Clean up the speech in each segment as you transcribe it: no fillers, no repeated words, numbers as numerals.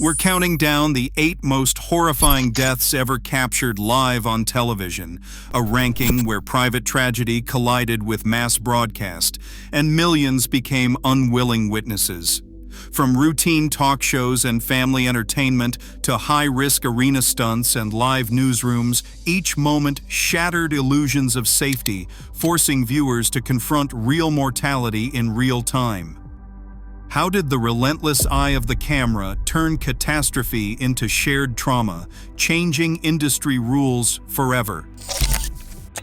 We're counting down the 8 most horrifying deaths ever captured live on television, a ranking where private tragedy collided with mass broadcast, and millions became unwilling witnesses. From routine talk shows and family entertainment to high-risk arena stunts and live newsrooms, each moment shattered illusions of safety, forcing viewers to confront real mortality in real time. How did the relentless eye of the camera turn catastrophe into shared trauma, changing industry rules forever?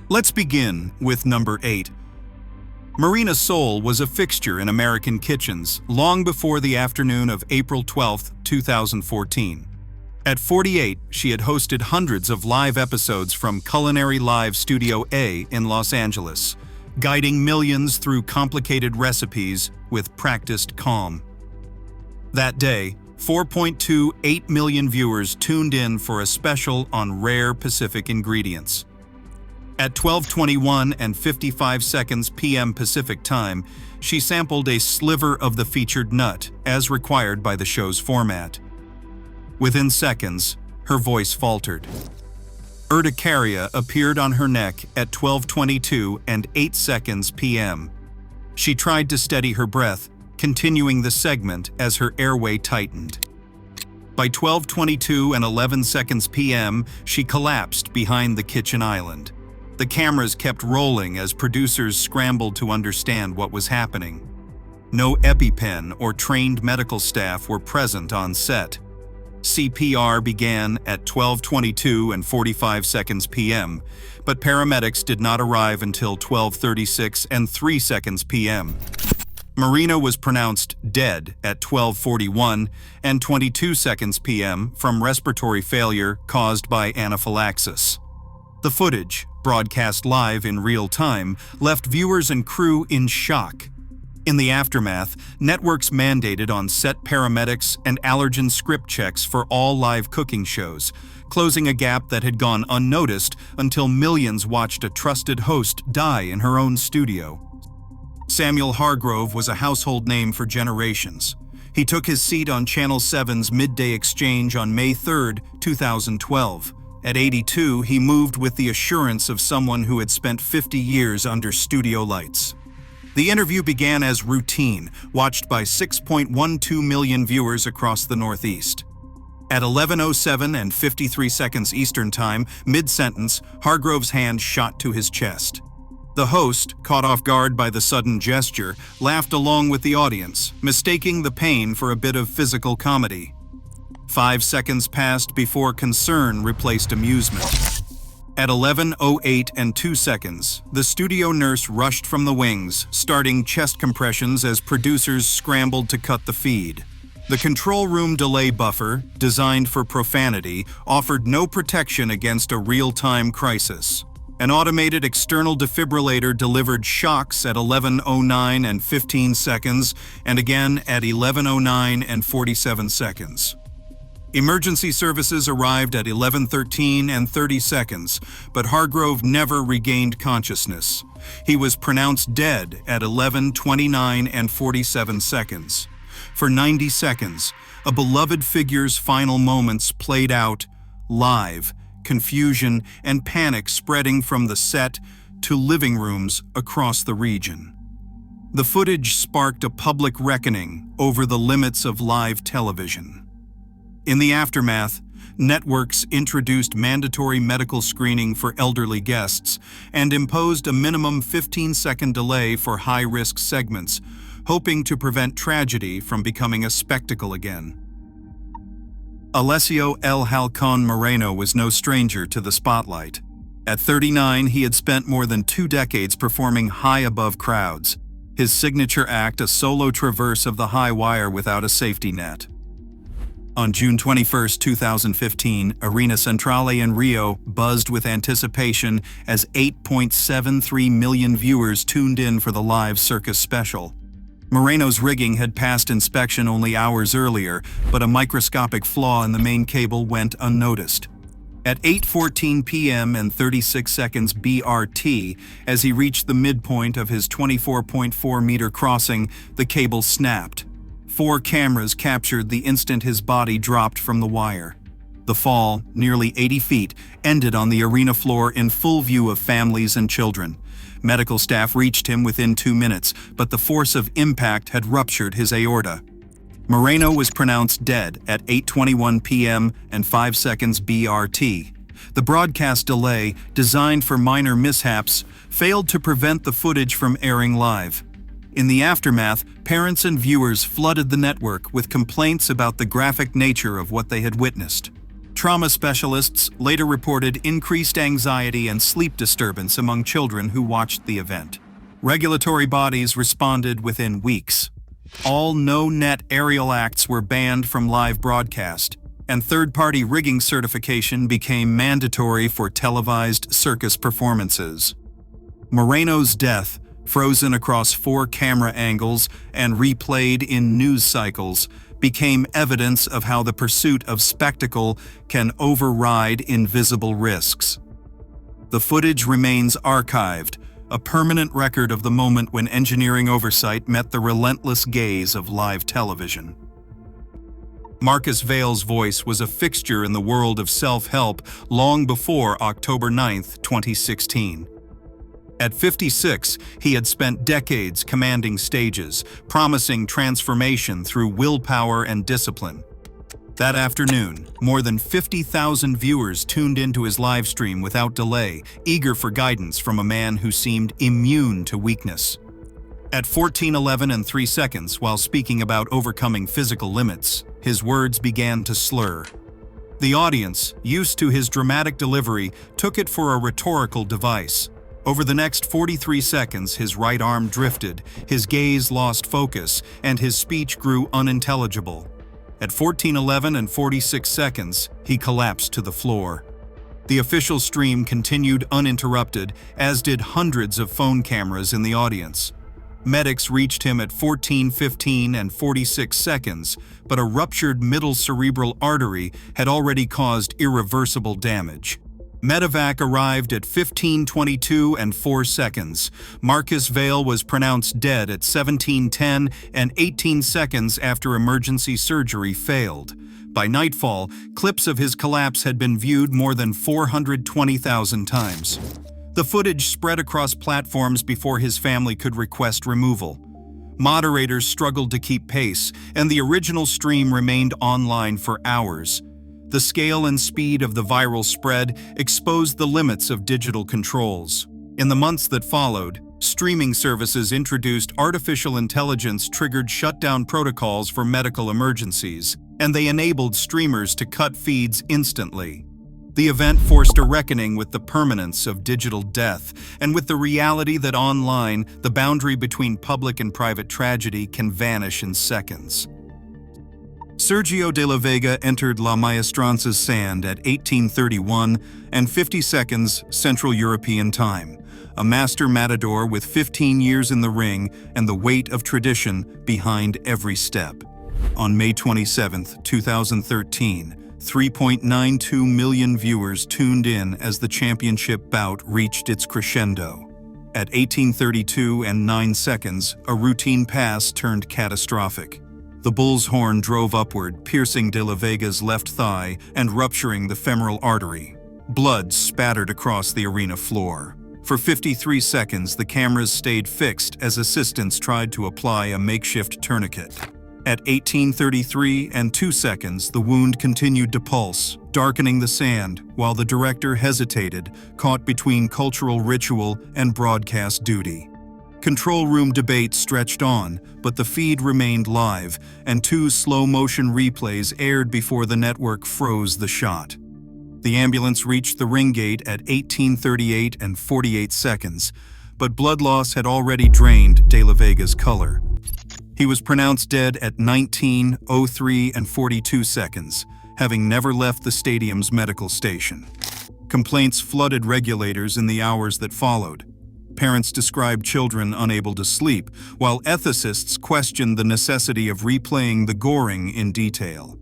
Let's begin with number 8. Marina Sole was a fixture in American kitchens long before the afternoon of April 12, 2014. At 48, she had hosted hundreds of live episodes from Culinary Live Studio A in Los Angeles, guiding millions through complicated recipes with practiced calm. That day, 4.28 million viewers tuned in for a special on rare Pacific ingredients. At 12:21 and 55 seconds p.m. Pacific time, she sampled a sliver of the featured nut, as required by the show's format. Within seconds, her voice faltered. Urticaria appeared on her neck at 12:22 and 8 seconds p.m. She tried to steady her breath, continuing the segment as her airway tightened. By 12:22 and 11 seconds p.m., she collapsed behind the kitchen island. The cameras kept rolling as producers scrambled to understand what was happening. No EpiPen or trained medical staff were present on set. CPR began at 12:22 and 45 seconds p.m., but paramedics did not arrive until 12:36 and 3 seconds p.m. Marina was pronounced dead at 12:41 and 22 seconds p.m. from respiratory failure caused by anaphylaxis. The footage, broadcast live in real time, left viewers and crew in shock. In the aftermath, networks mandated on-set paramedics and allergen script checks for all live cooking shows, closing a gap that had gone unnoticed until millions watched a trusted host die in her own studio. Samuel Hargrove was a household name for generations. He took his seat on Channel 7's Midday Exchange on May 3, 2012. At 82, he moved with the assurance of someone who had spent 50 years under studio lights. The interview began as routine, watched by 6.12 million viewers across the Northeast. At 11:07 and 53 seconds Eastern Time, mid-sentence, Hargrove's hand shot to his chest. The host, caught off guard by the sudden gesture, laughed along with the audience, mistaking the pain for a bit of physical comedy. 5 seconds passed before concern replaced amusement. At 11:08 and 2 seconds, the studio nurse rushed from the wings, starting chest compressions as producers scrambled to cut the feed. The control room delay buffer, designed for profanity, offered no protection against a real-time crisis. An automated external defibrillator delivered shocks at 11:09 and 15 seconds, and again at 11:09 and 47 seconds. Emergency services arrived at 11:13 and 30 seconds, but Hargrove never regained consciousness. He was pronounced dead at 11:29 and 47 seconds. For 90 seconds, a beloved figure's final moments played out live, confusion and panic spreading from the set to living rooms across the region. The footage sparked a public reckoning over the limits of live television. In the aftermath, networks introduced mandatory medical screening for elderly guests and imposed a minimum 15-second delay for high-risk segments, hoping to prevent tragedy from becoming a spectacle again. Alessio El Halcon Moreno was no stranger to the spotlight. At 39, he had spent more than 2 decades performing high above crowds, his signature act a solo traverse of the high wire without a safety net. On June 21, 2015, Arena Centrale in Rio buzzed with anticipation as 8.73 million viewers tuned in for the live circus special. Moreno's rigging had passed inspection only hours earlier, but a microscopic flaw in the main cable went unnoticed. At 8:14 p.m. and 36 seconds BRT, as he reached the midpoint of his 24.4-meter crossing, the cable snapped. 4 cameras captured the instant his body dropped from the wire. The fall, nearly 80 feet, ended on the arena floor in full view of families and children. Medical staff reached him within 2 minutes, but the force of impact had ruptured his aorta. Moreno was pronounced dead at 8:21 p.m. and 5 seconds BRT. The broadcast delay, designed for minor mishaps, failed to prevent the footage from airing live. In the aftermath, parents and viewers flooded the network with complaints about the graphic nature of what they had witnessed. Trauma specialists later reported increased anxiety and sleep disturbance among children who watched the event. Regulatory bodies responded within weeks. All no-net aerial acts were banned from live broadcast, and third-party rigging certification became mandatory for televised circus performances. Moreno's death, frozen across 4 camera angles and replayed in news cycles, became evidence of how the pursuit of spectacle can override invisible risks. The footage remains archived, a permanent record of the moment when engineering oversight met the relentless gaze of live television. Marcus Vail's voice was a fixture in the world of self-help long before October 9, 2016. At 56, he had spent decades commanding stages, promising transformation through willpower and discipline. That afternoon, more than 50,000 viewers tuned into his live stream without delay, eager for guidance from a man who seemed immune to weakness. At 14:11 and 3 seconds, while speaking about overcoming physical limits, his words began to slur. The audience, used to his dramatic delivery, took it for a rhetorical device. Over the next 43 seconds, his right arm drifted, his gaze lost focus, and his speech grew unintelligible. At 14:11 and 46 seconds, he collapsed to the floor. The official stream continued uninterrupted, as did hundreds of phone cameras in the audience. Medics reached him at 14:15 and 46 seconds, but a ruptured middle cerebral artery had already caused irreversible damage. Medevac arrived at 15:22 and 4 seconds. Marcus Vail was pronounced dead at 17:10 and 18 seconds after emergency surgery failed. By nightfall, clips of his collapse had been viewed more than 420,000 times. The footage spread across platforms before his family could request removal. Moderators struggled to keep pace, and the original stream remained online for hours. The scale and speed of the viral spread exposed the limits of digital controls. In the months that followed, streaming services introduced artificial intelligence-triggered shutdown protocols for medical emergencies, and they enabled streamers to cut feeds instantly. The event forced a reckoning with the permanence of digital death, and with the reality that online, the boundary between public and private tragedy can vanish in seconds. Sergio de la Vega entered La Maestrance's sand at 18:31 and 50 seconds Central European Time, a master matador with 15 years in the ring and the weight of tradition behind every step. On May 27, 2013, 3.92 million viewers tuned in as the championship bout reached its crescendo. At 18:32 and 9 seconds, a routine pass turned catastrophic. The bull's horn drove upward, piercing de la Vega's left thigh and rupturing the femoral artery. Blood spattered across the arena floor. For 53 seconds, the cameras stayed fixed as assistants tried to apply a makeshift tourniquet. At 18:33 and 2 seconds, the wound continued to pulse, darkening the sand, while the director hesitated, caught between cultural ritual and broadcast duty. Control room debate stretched on, but the feed remained live, and 2 slow-motion replays aired before the network froze the shot. The ambulance reached the ring gate at 18:38 and 48 seconds, but blood loss had already drained de la Vega's color. He was pronounced dead at 19:03 and 42 seconds, having never left the stadium's medical station. Complaints flooded regulators in the hours that followed. Parents described children unable to sleep, while ethicists questioned the necessity of replaying the Goring in detail.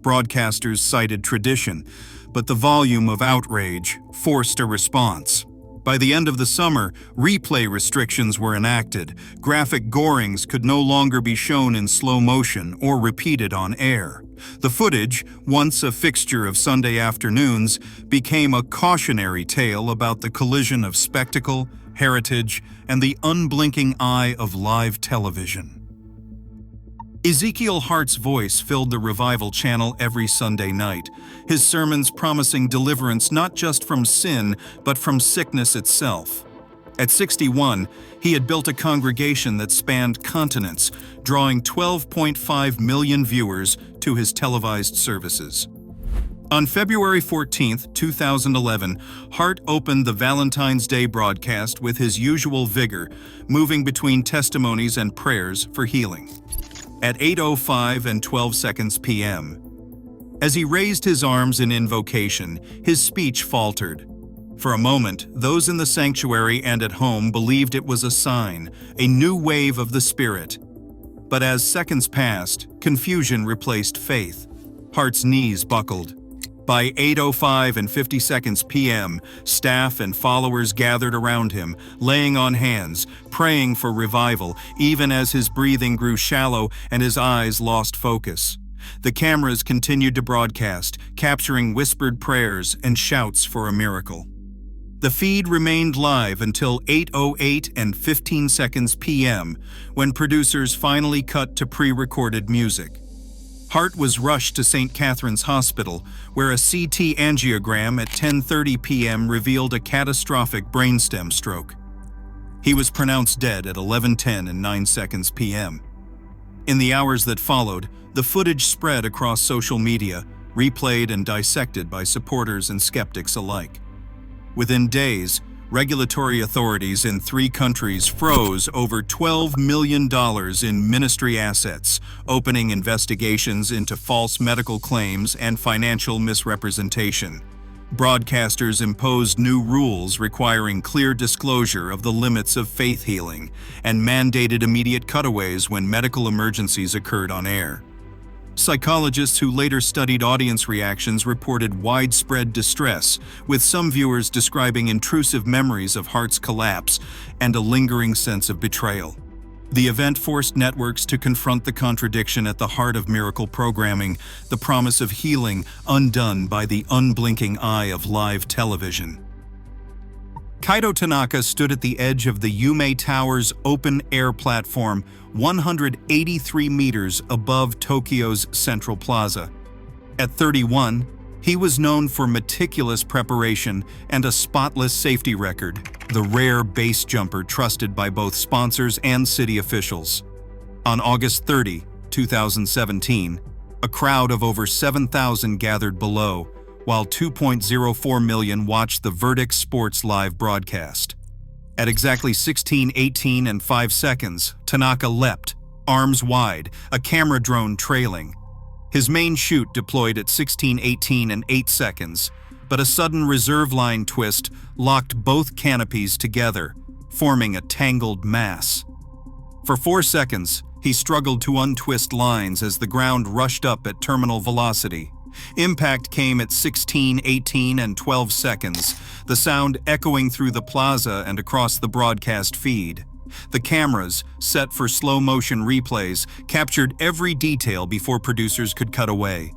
Broadcasters cited tradition, but the volume of outrage forced a response. By the end of the summer, replay restrictions were enacted. Graphic Gorings could no longer be shown in slow motion or repeated on air. The footage, once a fixture of Sunday afternoons, became a cautionary tale about the collision of spectacle, heritage, and the unblinking eye of live television. Ezekiel Hart's voice filled the Revival channel every Sunday night, his sermons promising deliverance not just from sin, but from sickness itself. At 61, he had built a congregation that spanned continents, drawing 12.5 million viewers to his televised services. On February 14, 2011, Hart opened the Valentine's Day broadcast with his usual vigor, moving between testimonies and prayers for healing. At 8:05 and 12 seconds p.m. As he raised his arms in invocation, his speech faltered. For a moment, those in the sanctuary and at home believed it was a sign, a new wave of the Spirit. But as seconds passed, confusion replaced faith. Hart's knees buckled. By 8:05 and 50 seconds p.m., staff and followers gathered around him, laying on hands, praying for revival, even as his breathing grew shallow and his eyes lost focus. The cameras continued to broadcast, capturing whispered prayers and shouts for a miracle. The feed remained live until 8:08 and 15 seconds p.m., when producers finally cut to pre-recorded music. Hart was rushed to St. Catherine's Hospital, where a CT angiogram at 10:30 p.m. revealed a catastrophic brainstem stroke. He was pronounced dead at 11:10 and 9 seconds p.m. In the hours that followed, the footage spread across social media, replayed and dissected by supporters and skeptics alike. Within days, regulatory authorities in 3 countries froze over $12 million in ministry assets, opening investigations into false medical claims and financial misrepresentation. Broadcasters imposed new rules requiring clear disclosure of the limits of faith healing and mandated immediate cutaways when medical emergencies occurred on air. Psychologists who later studied audience reactions reported widespread distress, with some viewers describing intrusive memories of Hart's collapse and a lingering sense of betrayal. The event forced networks to confront the contradiction at the heart of miracle programming, the promise of healing undone by the unblinking eye of live television. Kaito Tanaka stood at the edge of the Yume Tower's open-air platform, 183 meters above Tokyo's Central Plaza. At 31, he was known for meticulous preparation and a spotless safety record, the rare base jumper trusted by both sponsors and city officials. On August 30, 2017, a crowd of over 7,000 gathered below, while 2.04 million watched the Verdict Sports live broadcast. At exactly 16:18 and 5 seconds, Tanaka leapt, arms wide, a camera drone trailing. His main chute deployed at 16:18 and 8 seconds, but a sudden reserve line twist locked both canopies together, forming a tangled mass. For 4 seconds, he struggled to untwist lines as the ground rushed up at terminal velocity. Impact came at 16:18 and 12 seconds, the sound echoing through the plaza and across the broadcast feed. The cameras, set for slow-motion replays, captured every detail before producers could cut away.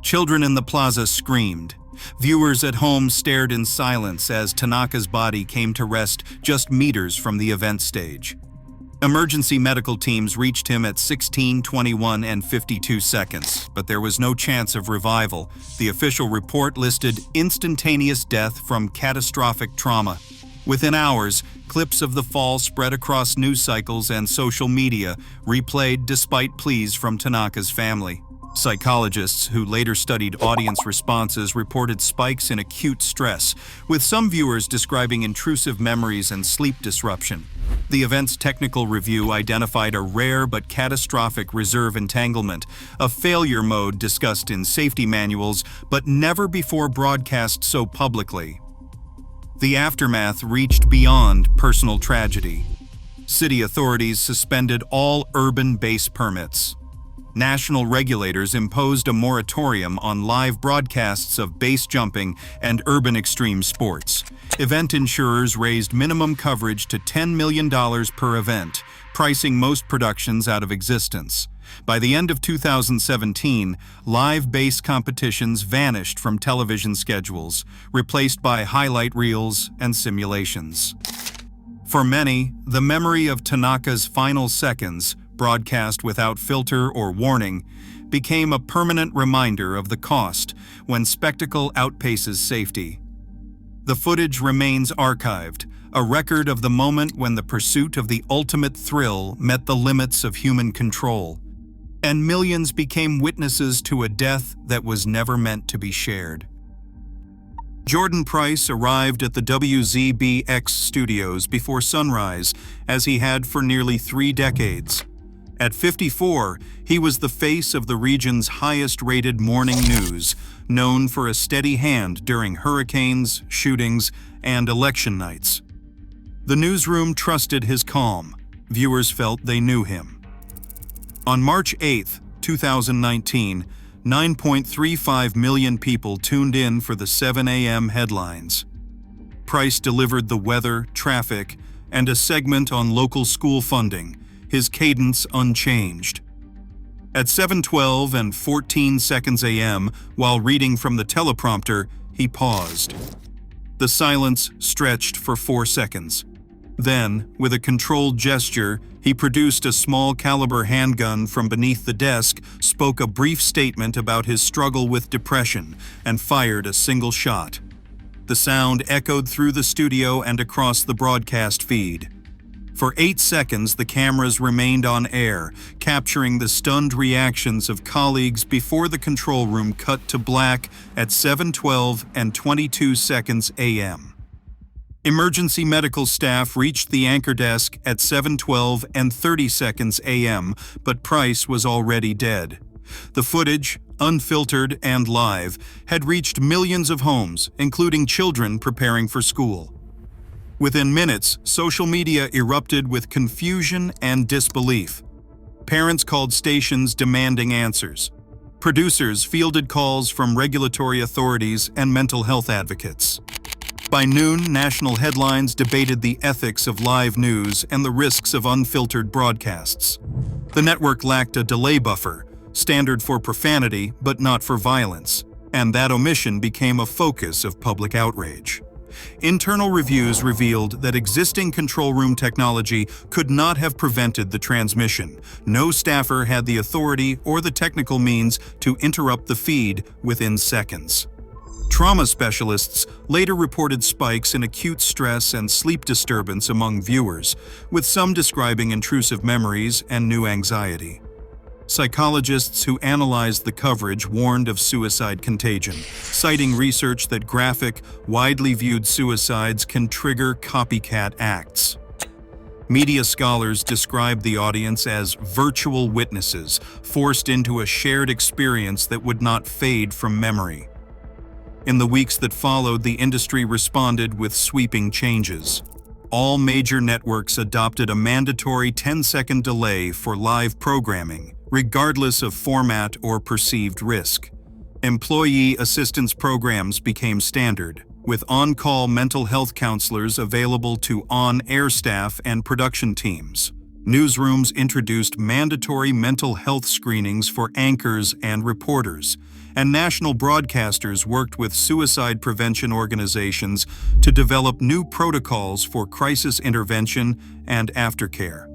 Children in the plaza screamed. Viewers at home stared in silence as Tanaka's body came to rest just meters from the event stage. Emergency medical teams reached him at 16:21 and 52 seconds, but there was no chance of revival. The official report listed instantaneous death from catastrophic trauma. Within hours, clips of the fall spread across news cycles and social media, replayed despite pleas from Tanaka's family. Psychologists who later studied audience responses reported spikes in acute stress, with some viewers describing intrusive memories and sleep disruption. The event's technical review identified a rare but catastrophic reserve entanglement, a failure mode discussed in safety manuals but never before broadcast so publicly. The aftermath reached beyond personal tragedy. City authorities suspended all urban base permits. National regulators imposed a moratorium on live broadcasts of base jumping and urban extreme sports. Event insurers raised minimum coverage to $10 million per event, pricing most productions out of existence. By the end of 2017, live base competitions vanished from television schedules, replaced by highlight reels and simulations. For many, the memory of Tanaka's final seconds, broadcast without filter or warning, became a permanent reminder of the cost when spectacle outpaces safety. The footage remains archived, a record of the moment when the pursuit of the ultimate thrill met the limits of human control, and millions became witnesses to a death that was never meant to be shared. Jordan Price arrived at the WZBX studios before sunrise, as he had for nearly 3 decades. At 54, he was the face of the region's highest-rated morning news, known for a steady hand during hurricanes, shootings, and election nights. The newsroom trusted his calm. Viewers felt they knew him. On March 8, 2019, 9.35 million people tuned in for the 7 a.m. headlines. Price delivered the weather, traffic, and a segment on local school funding, his cadence unchanged. At 7:12 and 14 seconds a.m., while reading from the teleprompter, he paused. The silence stretched for 4 seconds. Then, with a controlled gesture, he produced a small-caliber handgun from beneath the desk, spoke a brief statement about his struggle with depression, and fired a single shot. The sound echoed through the studio and across the broadcast feed. For 8 seconds, the cameras remained on air, capturing the stunned reactions of colleagues before the control room cut to black at 7:12 and 22 seconds a.m. Emergency medical staff reached the anchor desk at 7:12 and 30 seconds a.m., but Price was already dead. The footage, unfiltered and live, had reached millions of homes, including children preparing for school. Within minutes, social media erupted with confusion and disbelief. Parents called stations demanding answers. Producers fielded calls from regulatory authorities and mental health advocates. By noon, national headlines debated the ethics of live news and the risks of unfiltered broadcasts. The network lacked a delay buffer, standard for profanity but not for violence, and that omission became a focus of public outrage. Internal reviews revealed that existing control room technology could not have prevented the transmission. No staffer had the authority or the technical means to interrupt the feed within seconds. Trauma specialists later reported spikes in acute stress and sleep disturbance among viewers, with some describing intrusive memories and new anxiety. Psychologists who analyzed the coverage warned of suicide contagion, citing research that graphic, widely viewed suicides can trigger copycat acts. Media scholars described the audience as virtual witnesses, forced into a shared experience that would not fade from memory. In the weeks that followed, the industry responded with sweeping changes. All major networks adopted a mandatory 10-second delay for live programming, regardless of format or perceived risk. Employee assistance programs became standard, with on-call mental health counselors available to on-air staff and production teams. Newsrooms introduced mandatory mental health screenings for anchors and reporters, and national broadcasters worked with suicide prevention organizations to develop new protocols for crisis intervention and aftercare.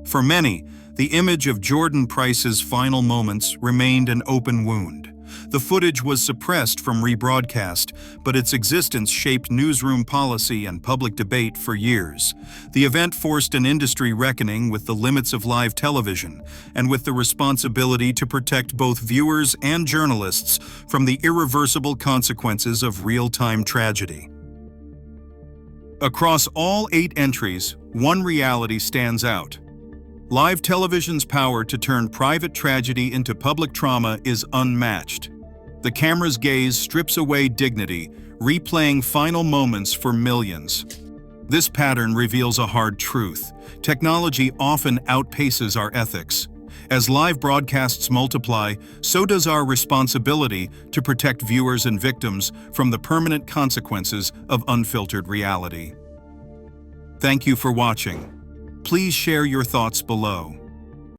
For many, the image of Jordan Price's final moments remained an open wound. The footage was suppressed from rebroadcast, but its existence shaped newsroom policy and public debate for years. The event forced an industry reckoning with the limits of live television and with the responsibility to protect both viewers and journalists from the irreversible consequences of real-time tragedy. Across all 8 entries, one reality stands out. Live television's power to turn private tragedy into public trauma is unmatched. The camera's gaze strips away dignity, replaying final moments for millions. This pattern reveals a hard truth. Technology often outpaces our ethics. As live broadcasts multiply, so does our responsibility to protect viewers and victims from the permanent consequences of unfiltered reality. Thank you for watching. Please share your thoughts below.